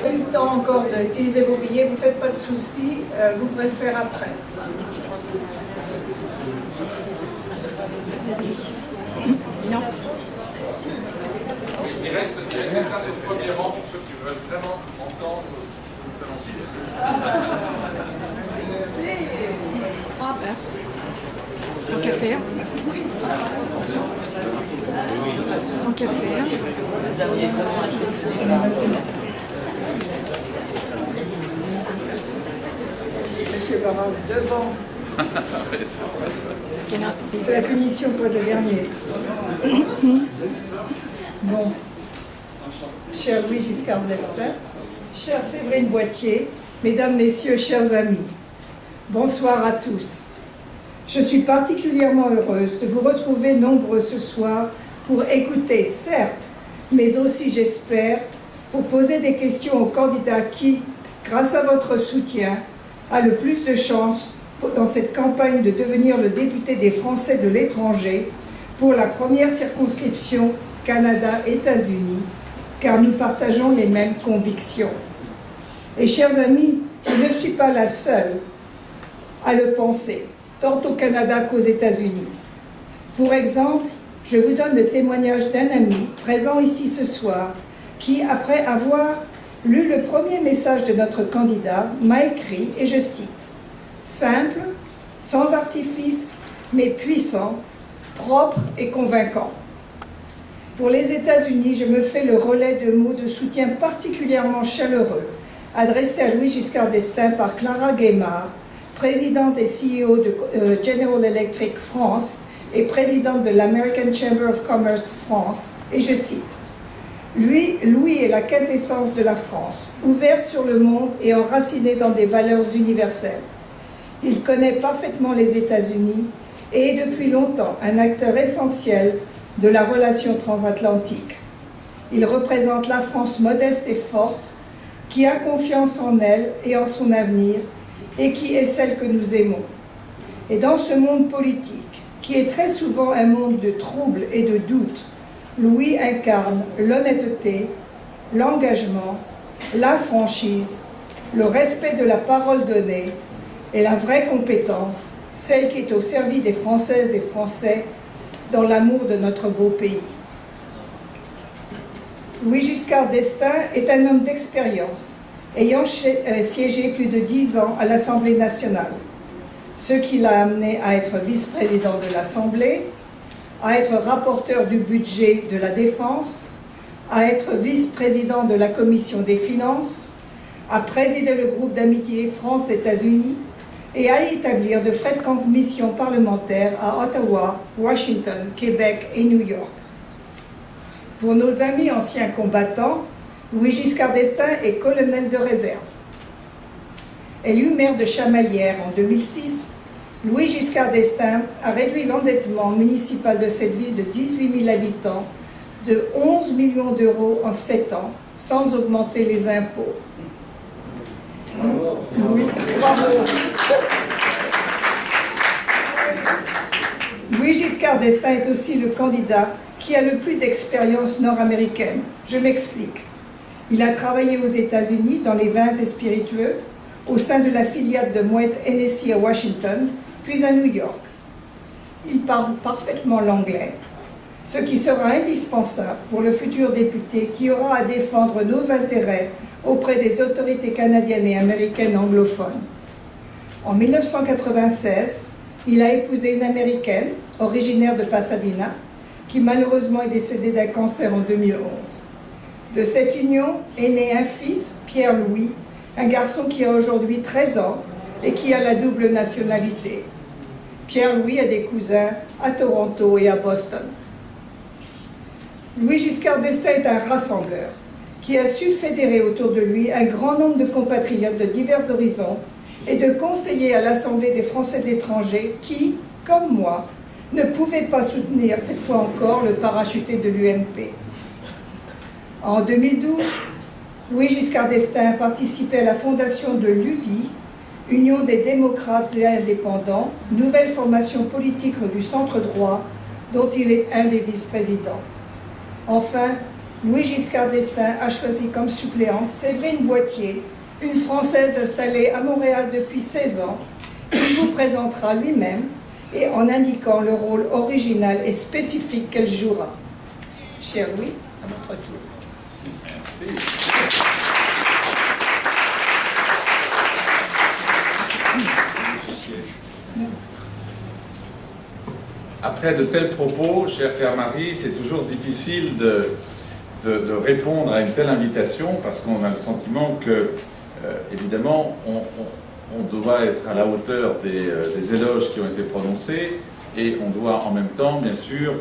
Le temps encore d'utiliser vos billets, vous ne faites pas de soucis, vous pouvez le faire après. Non. Il reste quelqu'un place au premier rang pour ceux qui veulent vraiment entendre ce que nous allons dire. Ah ben. Tant qu'à faire. Tant qu'à faire. Monsieur Barras, devant. C'est la punition pour le dernier. Bon. Cher Louis Giscard d'Estaing, chère Séverine Boîtier, mesdames, messieurs, chers amis, bonsoir à tous. Je suis particulièrement heureuse de vous retrouver nombreux ce soir pour écouter, certes, mais aussi, j'espère, pour poser des questions aux candidats qui, grâce à votre soutien, a le plus de chances dans cette campagne de devenir le député des Français de l'étranger pour la première circonscription Canada-États-Unis, car nous partageons les mêmes convictions. Et chers amis, je ne suis pas la seule à le penser, tant au Canada qu'aux États-Unis. Pour exemple, je vous donne le témoignage d'un ami présent ici ce soir qui, après avoir lu le premier message de notre candidat, m'a écrit, et je cite, « Simple, sans artifice, mais puissant, propre et convaincant. » Pour les États-Unis, je me fais le relais de mots de soutien particulièrement chaleureux adressés à Louis Giscard d'Estaing par Clara Guémard, présidente et CEO de General Electric France et présidente de l'American Chamber of Commerce de France, et je cite, « Louis est la quintessence de la France, ouverte sur le monde et enracinée dans des valeurs universelles. Il connaît parfaitement les États-Unis et est depuis longtemps un acteur essentiel de la relation transatlantique. Il représente la France modeste et forte, qui a confiance en elle et en son avenir, et qui est celle que nous aimons. Et dans ce monde politique, qui est très souvent un monde de troubles et de doutes, Louis incarne l'honnêteté, l'engagement, la franchise, le respect de la parole donnée et la vraie compétence, celle qui est au service des Françaises et Français dans l'amour de notre beau pays. Louis Giscard d'Estaing est un homme d'expérience, ayant siégé plus de 10 ans à l'Assemblée nationale, ce qui l'a amené à être vice-président de l'Assemblée, à être rapporteur du budget de la Défense, à être vice-président de la Commission des Finances, à présider le groupe d'amitié France-États-Unis et à établir de fréquentes missions parlementaires à Ottawa, Washington, Québec et New York. Pour nos amis anciens combattants, Louis Giscard d'Estaing est colonel de réserve. Élu maire de Chamalières en 2006, Louis Giscard d'Estaing a réduit l'endettement municipal de cette ville de 18 000 habitants de 11 millions d'euros en 7 ans, sans augmenter les impôts. Louis Giscard d'Estaing est aussi le candidat qui a le plus d'expérience nord-américaine. Je m'explique. Il a travaillé aux États-Unis dans les vins et spiritueux, au sein de la filiale de Moet Hennessy à Washington, puis à New York. Il parle parfaitement l'anglais, ce qui sera indispensable pour le futur député qui aura à défendre nos intérêts auprès des autorités canadiennes et américaines anglophones. En 1996, il a épousé une Américaine, originaire de Pasadena, qui malheureusement est décédée d'un cancer en 2011. De cette union est né un fils, Pierre-Louis, un garçon qui a aujourd'hui 13 ans et qui a la double nationalité. Pierre-Louis a des cousins à Toronto et à Boston. Louis Giscard d'Estaing est un rassembleur qui a su fédérer autour de lui un grand nombre de compatriotes de divers horizons et de conseillers à l'Assemblée des Français de l'étranger qui, comme moi, ne pouvaient pas soutenir cette fois encore le parachuté de l'UMP. En 2012, Louis Giscard d'Estaing participait à la fondation de l'UDI, Union des démocrates et indépendants, nouvelle formation politique du centre droit, dont il est un des vice-présidents. Enfin, Louis Giscard d'Estaing a choisi comme suppléante Séverine Boithier, une Française installée à Montréal depuis 16 ans, qui vous présentera lui-même et en indiquant le rôle original et spécifique qu'elle jouera. Cher Louis, à votre tour. Merci. Après de tels propos, chère Claire-Marie, c'est toujours difficile de répondre à une telle invitation parce qu'on a le sentiment que, évidemment, on doit être à la hauteur des éloges qui ont été prononcés et on doit en même temps, bien sûr,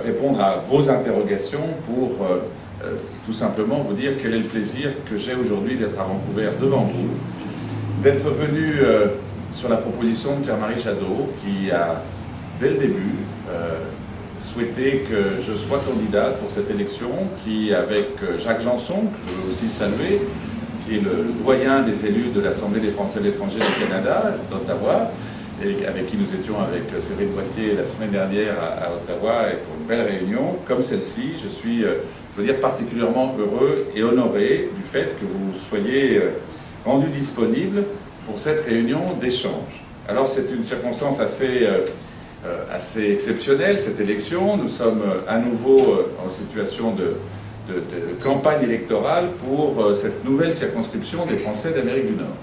répondre à vos interrogations pour tout simplement vous dire quel est le plaisir que j'ai aujourd'hui d'être à Vancouver devant vous, d'être venu sur la proposition de Claire-Marie Jadot qui a, dès le début, souhaité que je sois candidate pour cette élection, qui, avec Jacques Janson, que je veux aussi saluer, qui est le doyen des élus de l'Assemblée des Français de l'étranger du Canada, d'Ottawa, et avec qui nous étions avec Séverine Boithier la semaine dernière à Ottawa, et pour une belle réunion, comme celle-ci, je suis, je veux dire, particulièrement heureux et honoré du fait que vous soyez rendu disponible pour cette réunion d'échange. Alors c'est une circonstance assez exceptionnelle, cette élection. Nous sommes à nouveau en situation de campagne électorale pour cette nouvelle circonscription des Français d'Amérique du Nord.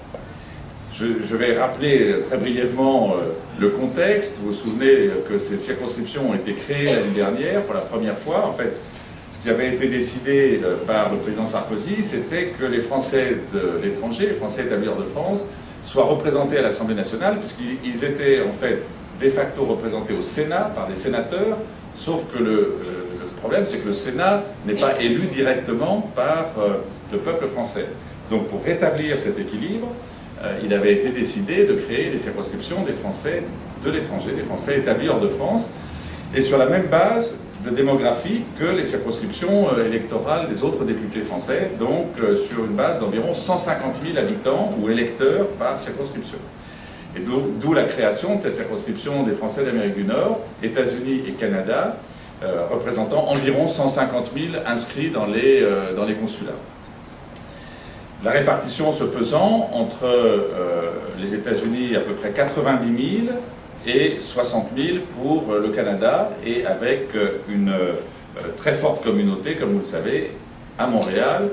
Je vais rappeler très brièvement le contexte. Vous vous souvenez que ces circonscriptions ont été créées l'année dernière pour la première fois. En fait, ce qui avait été décidé par le président Sarkozy, c'était que les Français de l'étranger, les Français établis hors de France, soient représentés à l'Assemblée nationale, puisqu'ils étaient en fait de facto représentés au Sénat par des sénateurs, sauf que le problème, c'est que le Sénat n'est pas élu directement par le peuple français. Donc pour rétablir cet équilibre, il avait été décidé de créer des circonscriptions des Français de l'étranger, des Français établis hors de France, et sur la même base de démographie que les circonscriptions électorales des autres députés français, donc sur une base d'environ 150 000 habitants ou électeurs par circonscription. Et d'où la création de cette circonscription des Français d'Amérique du Nord, États-Unis et Canada, représentant environ 150 000 inscrits dans les consulats. La répartition se faisant entre les États-Unis à peu près 90 000 et 60 000 pour le Canada, et avec une très forte communauté, comme vous le savez, à Montréal.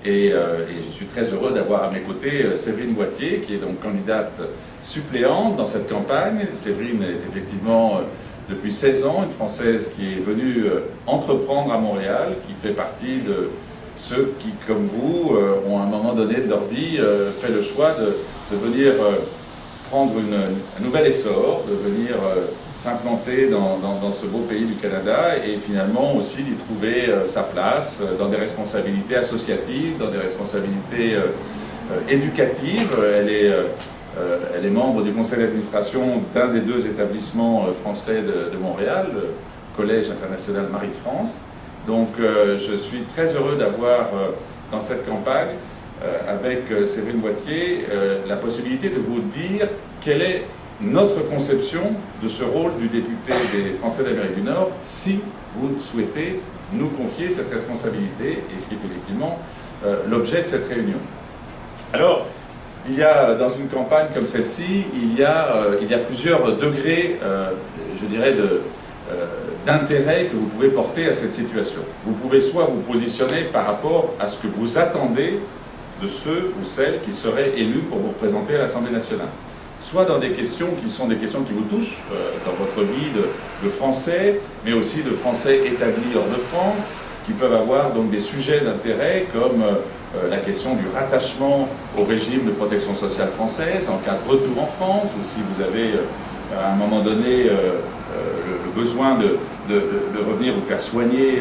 Et je suis très heureux d'avoir à mes côtés Séverine Boithier, qui est donc candidate suppléante dans cette campagne. Séverine est effectivement, depuis 16 ans, une Française qui est venue entreprendre à Montréal, qui fait partie de ceux qui, comme vous, ont à un moment donné de leur vie fait le choix de venir prendre un nouvel essor, de venir s'implanter dans ce beau pays du Canada et finalement aussi d'y trouver sa place dans des responsabilités associatives, dans des responsabilités éducatives. Elle est membre du conseil d'administration d'un des deux établissements français de Montréal, le Collège international Marie de France. Donc je suis très heureux d'avoir dans cette campagne, avec Séverine Boithier, la possibilité de vous dire quelle est notre conception de ce rôle du député des Français d'Amérique du Nord, si vous souhaitez nous confier cette responsabilité, et ce qui est effectivement l'objet de cette réunion. Alors, il y a, dans une campagne comme celle-ci, il y a plusieurs degrés, je dirais, d'intérêt que vous pouvez porter à cette situation. Vous pouvez soit vous positionner par rapport à ce que vous attendez de ceux ou celles qui seraient élus pour vous représenter à l'Assemblée nationale, soit dans des questions qui sont des questions qui vous touchent dans votre vie de Français, mais aussi de Français établis hors de France, qui peuvent avoir donc des sujets d'intérêt comme la question du rattachement au régime de protection sociale française en cas de retour en France, ou si vous avez à un moment donné le besoin de revenir vous faire soigner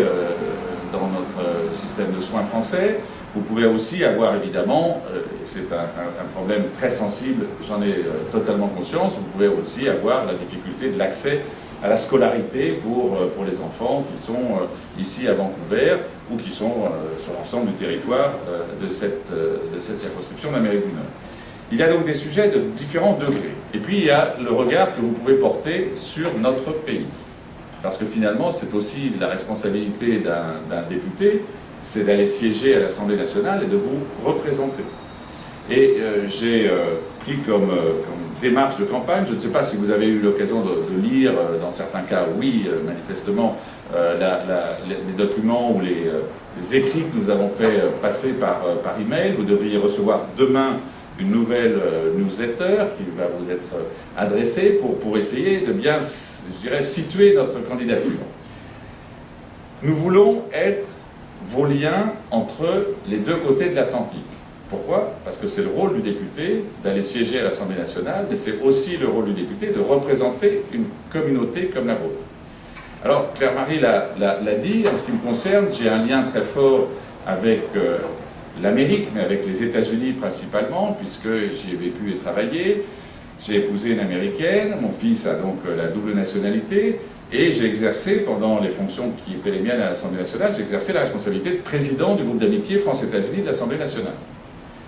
dans notre système de soins français. Vous pouvez aussi avoir évidemment, c'est un problème très sensible, j'en ai totalement conscience, vous pouvez aussi avoir la difficulté de l'accès à la scolarité pour les enfants qui sont ici à Vancouver ou qui sont sur l'ensemble du territoire de cette circonscription d'Amérique du Nord. Il y a donc des sujets de différents degrés. Et puis il y a le regard que vous pouvez porter sur notre pays. Parce que finalement, c'est aussi la responsabilité d'un député, c'est d'aller siéger à l'Assemblée nationale et de vous représenter. Et j'ai pris comme démarche de campagne, je ne sais pas si vous avez eu l'occasion de lire, dans certains cas, oui, manifestement, les documents ou les écrits que nous avons fait passer par email. Vous devriez recevoir demain une nouvelle newsletter qui va vous être adressée pour essayer de bien, je dirais, situer notre candidature. Nous voulons être vos liens entre les deux côtés de l'Atlantique. Pourquoi? Parce que c'est le rôle du député d'aller siéger à l'Assemblée nationale, mais c'est aussi le rôle du député de représenter une communauté comme la vôtre. Alors, Claire-Marie l'a dit, en ce qui me concerne, j'ai un lien très fort avec l'Amérique, mais avec les États-Unis principalement, puisque j'y ai vécu et travaillé. J'ai épousé une Américaine, mon fils a donc la double nationalité, et j'ai exercé, pendant les fonctions qui étaient les miennes à l'Assemblée nationale, j'ai exercé la responsabilité de président du groupe d'amitié France-États-Unis de l'Assemblée nationale.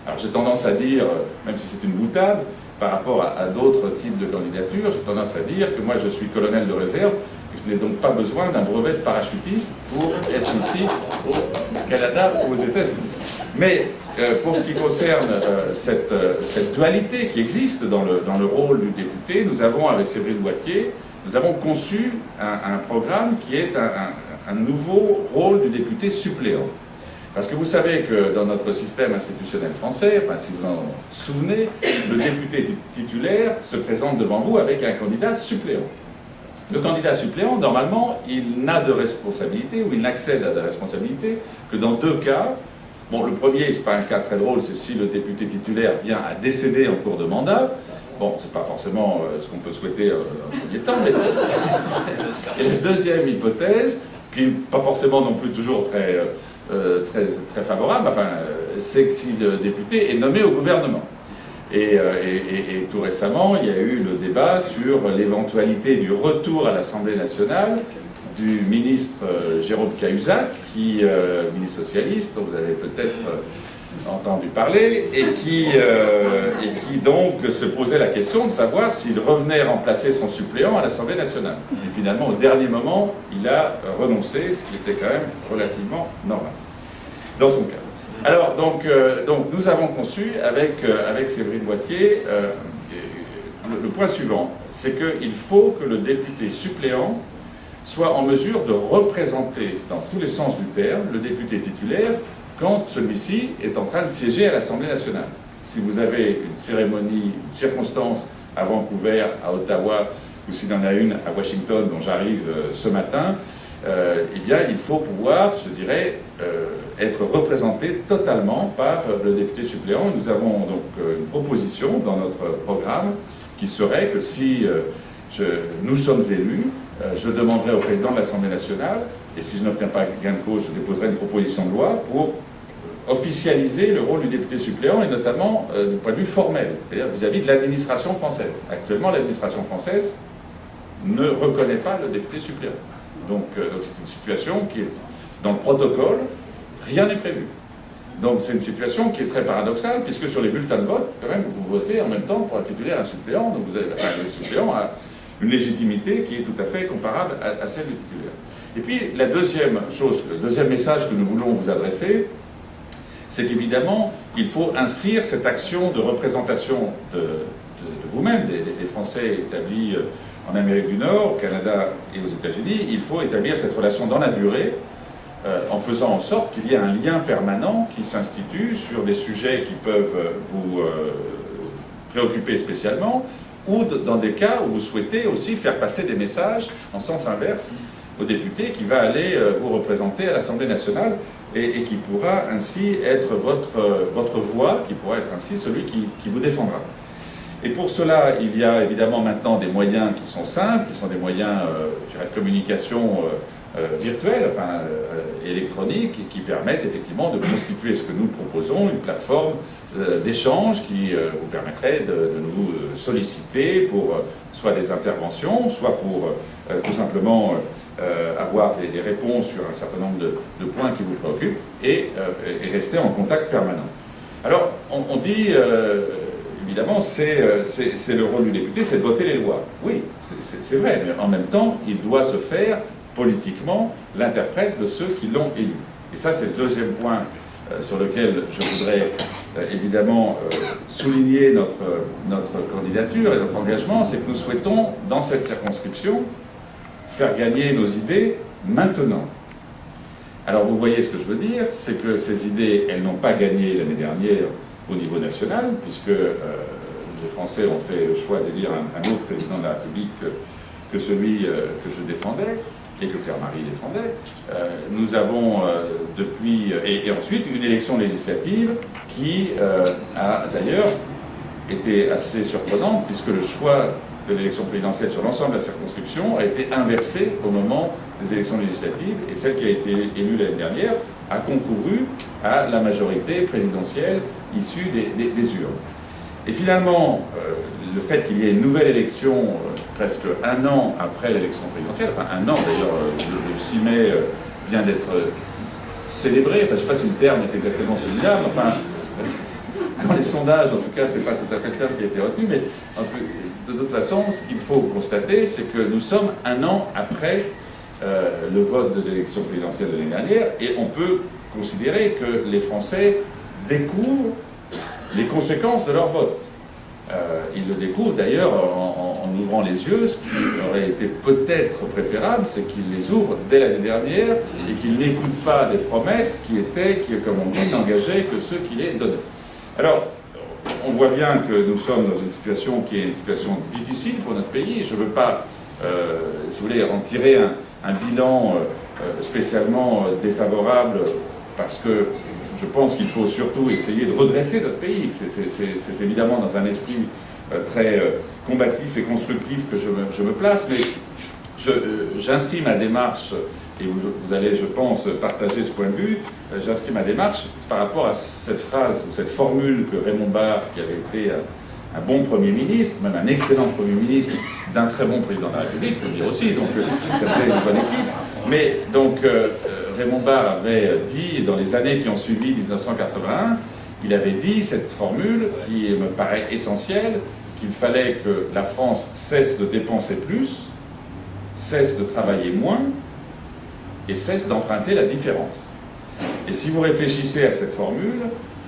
Alors j'ai tendance à dire, même si c'est une boutade, par rapport à d'autres types de candidatures, j'ai tendance à dire que moi je suis colonel de réserve, et je n'ai donc pas besoin d'un brevet de parachutiste pour être ici au Canada ou aux États-Unis. Mais pour ce qui concerne cette dualité qui existe dans le rôle du député, nous avons, avec Séverine Boîtier, nous avons conçu un programme qui est un nouveau rôle du député suppléant. Parce que vous savez que dans notre système institutionnel français, enfin si vous en souvenez, le député titulaire se présente devant vous avec un candidat suppléant. Le candidat suppléant, normalement, il n'a de responsabilité, ou il n'accède à des responsabilités que dans deux cas. Bon, le premier, c'est pas un cas très drôle, c'est si le député titulaire vient à décéder en cours de mandat. Bon, c'est pas forcément ce qu'on peut souhaiter en premier temps, mais... Et la deuxième hypothèse, qui n'est pas forcément non plus toujours très favorable, enfin, c'est que si le député est nommé au gouvernement. Et tout récemment, il y a eu le débat sur l'éventualité du retour à l'Assemblée nationale du ministre Jérôme Cahuzac, ministre socialiste, dont vous avez peut-être entendu parler, et qui donc se posait la question de savoir s'il revenait remplacer son suppléant à l'Assemblée nationale. Et finalement, au dernier moment, il a renoncé, ce qui était quand même relativement normal, dans son cas. Alors, donc nous avons conçu, avec Séverine Boîtier, le point suivant, c'est qu'il faut que le député suppléant soit en mesure de représenter, dans tous les sens du terme, le député titulaire quand celui-ci est en train de siéger à l'Assemblée nationale. Si vous avez une cérémonie, une circonstance à Vancouver, à Ottawa, ou s'il y en a une à Washington, dont j'arrive ce matin, eh bien, il faut pouvoir, je dirais, être représenté totalement par le député suppléant. Nous avons donc une proposition dans notre programme qui serait que si nous sommes élus, je demanderai au président de l'Assemblée nationale, et si je n'obtiens pas gain de cause, je déposerai une proposition de loi pour officialiser le rôle du député suppléant, et notamment du point de vue formel, c'est-à-dire vis-à-vis de l'administration française. Actuellement, l'administration française ne reconnaît pas le député suppléant. Donc c'est une situation qui est dans le protocole, rien n'est prévu. Donc c'est une situation qui est très paradoxale, puisque sur les bulletins de vote, quand même, vous votez en même temps pour un titulaire et un suppléant, donc vous avez, enfin, le suppléant a une légitimité qui est tout à fait comparable à celle du titulaire. Et puis la deuxième chose, le deuxième message que nous voulons vous adresser, c'est qu'évidemment, il faut inscrire cette action de représentation de vous-même, des Français établis en Amérique du Nord, au Canada et aux États-Unis. Il faut établir cette relation dans la durée, en faisant en sorte qu'il y ait un lien permanent qui s'institue sur des sujets qui peuvent vous préoccuper spécialement, ou dans des cas où vous souhaitez aussi faire passer des messages en sens inverse au député qui va aller vous représenter à l'Assemblée nationale et qui pourra ainsi être votre voix, qui pourra être ainsi celui qui vous défendra. Et pour cela, il y a évidemment maintenant des moyens qui sont simples, qui sont des moyens je dirais, de communication virtuelle, enfin électronique, et qui permettent effectivement de constituer ce que nous proposons, une plateforme d'échange qui vous permettrait de nous solliciter pour soit des interventions, soit pour tout simplement avoir des réponses sur un certain nombre de points qui vous préoccupent et rester en contact permanent. Alors, on dit évidemment, c'est le rôle du député, c'est de voter les lois. Oui, c'est vrai, mais en même temps, il doit se faire politiquement l'interprète de ceux qui l'ont élu. Et ça, c'est le deuxième point sur lequel je voudrais évidemment souligner notre candidature et notre engagement, c'est que nous souhaitons, dans cette circonscription, faire gagner nos idées maintenant. Alors vous voyez ce que je veux dire, c'est que ces idées, elles n'ont pas gagné l'année dernière au niveau national, puisque les Français ont fait le choix d'élire un autre président de la République que celui que je défendais, et que Claire-Marie défendait. Nous avons depuis, et ensuite, une élection législative qui a d'ailleurs été assez surprenante, puisque le choix de l'élection présidentielle sur l'ensemble de la circonscription a été inversé au moment des élections législatives, et celle qui a été élue l'année dernière a concouru à la majorité présidentielle issue des urnes. Et finalement, le fait qu'il y ait une nouvelle élection presque un an après l'élection présidentielle, enfin un an d'ailleurs, le 6 mai vient d'être célébré, enfin je ne sais pas si le terme est exactement celui-là, mais enfin dans les sondages en tout cas c'est pas tout à fait le terme qui a été retenu, mais de toute façon ce qu'il faut constater c'est que nous sommes un an après le vote de l'élection présidentielle de l'année dernière, et on peut considérer que les Français découvrent les conséquences de leur vote. Ils le découvrent d'ailleurs en ouvrant les yeux. Ce qui aurait été peut-être préférable, c'est qu'ils les ouvrent dès l'année dernière et qu'ils n'écoutent pas des promesses qui, comme on dit, n'engageaient que ceux qui les donnaient. Alors, on voit bien que nous sommes dans une situation qui est une situation difficile pour notre pays. Je ne veux pas, si vous voulez, en tirer un bilan spécialement défavorable, parce que je pense qu'il faut surtout essayer de redresser notre pays. C'est évidemment dans un esprit très combatif et constructif que je me place, mais j'inscris ma démarche, et vous allez, je pense, partager ce point de vue, j'inscris ma démarche par rapport à cette phrase, ou cette formule que Raymond Barre, qui avait été un bon Premier ministre, même un excellent Premier ministre, d'un très bon Président de la République, il faut le dire aussi, donc ça fait une bonne équipe. Mais donc, Raymond Barre avait dit, dans les années qui ont suivi 1981, il avait dit cette formule qui me paraît essentielle, qu'il fallait que la France cesse de dépenser plus, cesse de travailler moins, et cesse d'emprunter la différence. Et si vous réfléchissez à cette formule,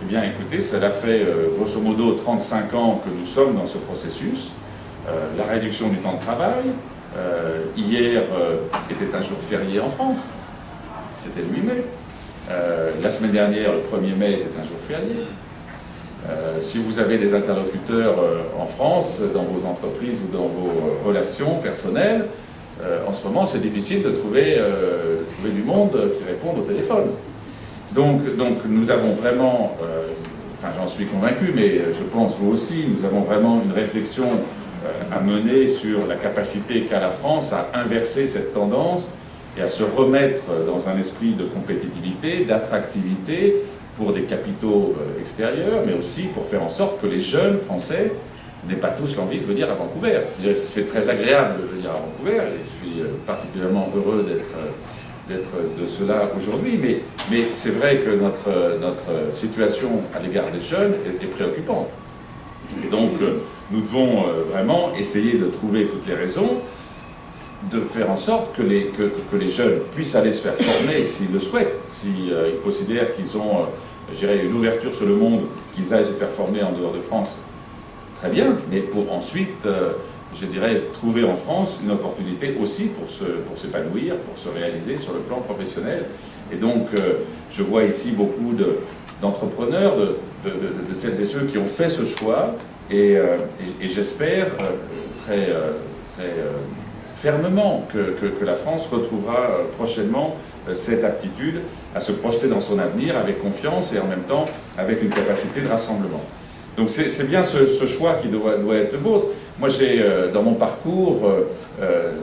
eh bien écoutez, cela fait grosso modo 35 ans que nous sommes dans ce processus. La réduction du temps de travail, hier était un jour férié en France, c'était le 8 mai. La semaine dernière, le 1er mai, était un jour férié. Si vous avez des interlocuteurs en France, dans vos entreprises ou dans vos relations personnelles, en ce moment, c'est difficile de trouver du monde qui réponde au téléphone. Donc nous avons vraiment, enfin j'en suis convaincu, mais je pense vous aussi, nous avons vraiment une réflexion à mener sur la capacité qu'a la France à inverser cette tendance et à se remettre dans un esprit de compétitivité, d'attractivité pour des capitaux extérieurs, mais aussi pour faire en sorte que les jeunes Français n'aient pas tous l'envie de venir à Vancouver. C'est très agréable de venir à Vancouver, et je suis particulièrement heureux d'être de cela aujourd'hui, mais c'est vrai que notre situation à l'égard des jeunes est préoccupante. Et donc, nous devons vraiment essayer de trouver toutes les raisons de faire en sorte que les jeunes puissent aller se faire former s'ils le souhaitent, s'ils considèrent qu'ils ont, je dirais, une ouverture sur le monde, qu'ils aillent se faire former en dehors de France, très bien, mais pour ensuite, je dirais, trouver en France une opportunité aussi pour s'épanouir, pour se réaliser sur le plan professionnel. Et donc, je vois ici beaucoup d'entrepreneurs, de celles et ceux qui ont fait ce choix, et j'espère très fermement que la France retrouvera prochainement cette aptitude à se projeter dans son avenir avec confiance et en même temps avec une capacité de rassemblement. Donc c'est bien ce choix qui doit être le vôtre. Moi, dans mon parcours,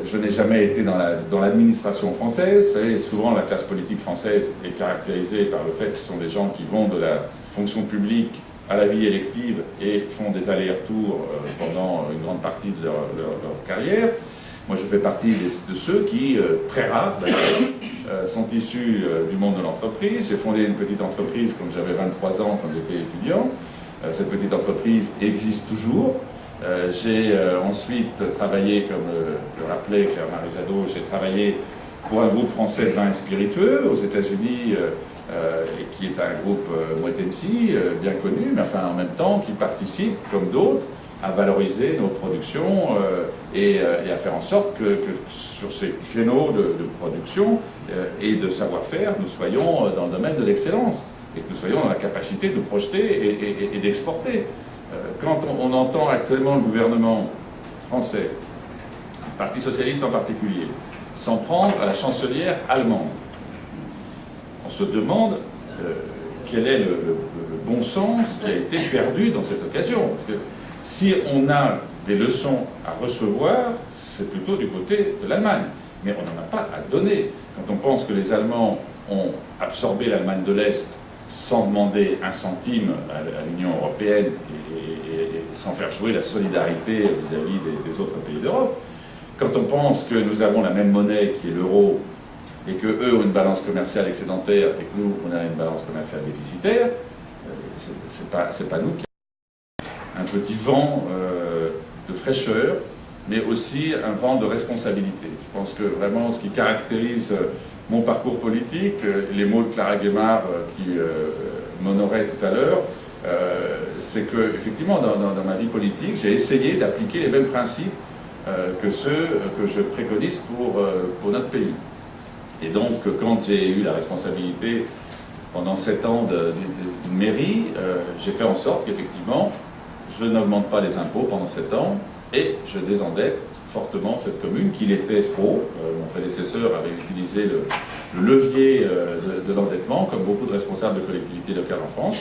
je n'ai jamais été dans l'administration française. Vous savez, souvent la classe politique française est caractérisée par le fait que ce sont des gens qui vont de la fonction publique à la vie élective et font des allers-retours pendant une grande partie de leur carrière. Moi, je fais partie de ceux qui, très rares d'ailleurs, sont issus du monde de l'entreprise. J'ai fondé une petite entreprise quand j'avais 23 ans, quand j'étais étudiant. Cette petite entreprise existe toujours. J'ai ensuite travaillé, comme le rappelait Claire-Marie Jadot, j'ai travaillé pour un groupe français de vins et spiritueux aux États-Unis, et qui est un groupe Moët Hennessy, bien connu, mais enfin en même temps qui participe, comme d'autres, à valoriser nos productions et à faire en sorte que sur ces créneaux de production et de savoir-faire, nous soyons dans le domaine de l'excellence et que nous soyons dans la capacité de projeter et d'exporter. Quand on entend actuellement le gouvernement français, le Parti socialiste en particulier, s'en prendre à la chancelière allemande, on se demande quel est le bon sens qui a été perdu dans cette occasion. Parce que si on a des leçons à recevoir, c'est plutôt du côté de l'Allemagne. Mais on n'en a pas à donner. Quand on pense que les Allemands ont absorbé l'Allemagne de l'Est sans demander un centime à l'Union européenne et sans faire jouer la solidarité vis-à-vis des autres pays d'Europe, quand on pense que nous avons la même monnaie qui est l'euro et qu'eux ont une balance commerciale excédentaire et que nous, on a une balance commerciale déficitaire, c'est pas nous qui avons un petit vent de fraîcheur, mais aussi un vent de responsabilité. Je pense que vraiment ce qui caractérise mon parcours politique, les mots de Clara Guémard qui m'honorait tout à l'heure, c'est que effectivement dans ma vie politique, j'ai essayé d'appliquer les mêmes principes que ceux que je préconise pour notre pays. Et donc, quand j'ai eu la responsabilité pendant 7 ans d'une mairie, j'ai fait en sorte qu'effectivement, je n'augmente pas les impôts pendant 7 ans et je désendette fortement cette commune, qu'il était trop. Mon prédécesseur avait utilisé le levier de l'endettement, comme beaucoup de responsables de collectivités locales en France.